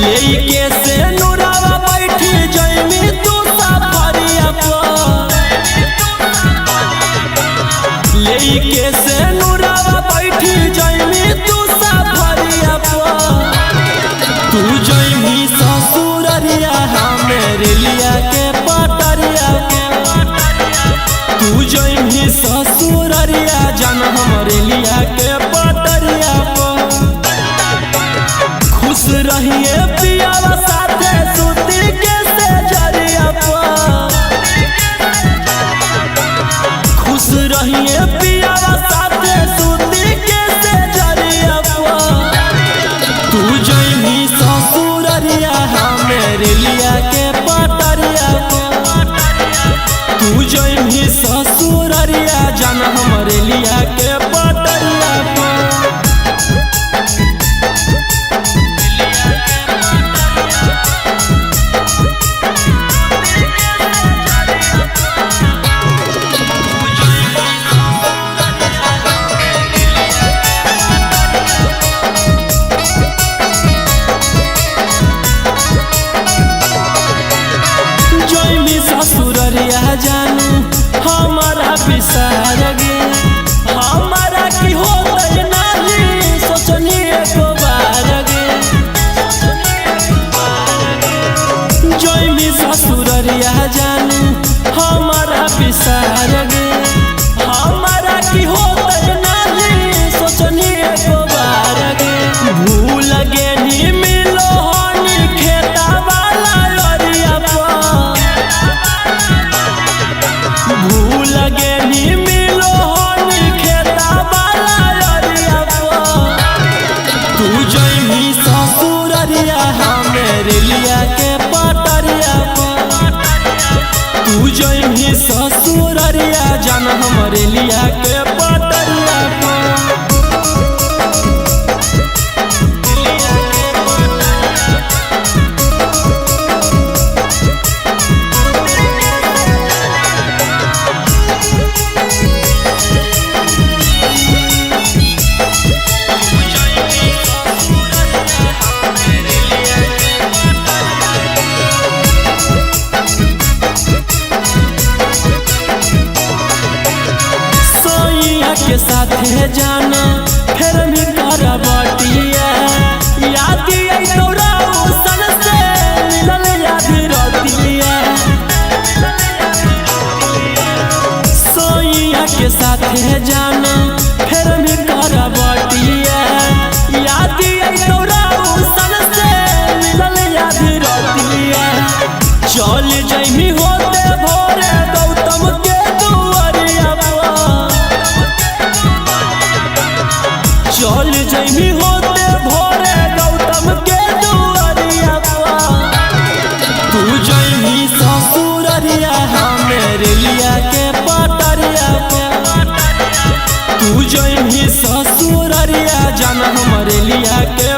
लेके से नुरावा बैठी जइमी तू सफरिया पर, लेके से नुरावा बैठी जइमी तू सफरिया पर। तू जइमी ससुररिया हमेरे लिया के पटरिया पर, तू जइमी ससुररिया जान हमरे लिया के पटरिया पर। खुश रहिए पियावा साथे सुती के से जरिया पर, खुश रहिए पियावा साथे सुती के से जरिया पर। तू जइमी ससुररिया हमेरे लिया के पटरिया पर, तू जइमी ससुररिया जान हमरे लिया के पटरिया पर। ससुररिया जानू हमारा बिसार गे, हमारा की होतै नाही सोचनी एको बार गे। जइमी ससुररिया जानू हमारा बिसार गे, हमारा की होतै नाही सोचनी एको बार गे। भूल गे नी मिलो हनी खेता वाला लरिया पर, भूल गे नी मिलो हनी खेता वाला लरिया पर। तू जइमी ससुररिया हमेरे लिया के पटरिया पर, तू जइमी ससुररिया जान हमरे लिया के पटरिया पर। के साथे जाना फिर भी करबटिया, याद आई तोरा सन से मिलल याद रतिया। सोइया के साथे जाना फिर भी करबटिया, याद आई तोरा सन से मिलल याद रतिया। चल जइमी होते भोरे गौतम के दुआरिया पर, चल जइमी होते भोरे गौतम के दुआरिया पर। तू जइमी ससुररिया हमेरे लिया के पटरिया पर, तू जइमी ससुररिया जान हमरे लिया के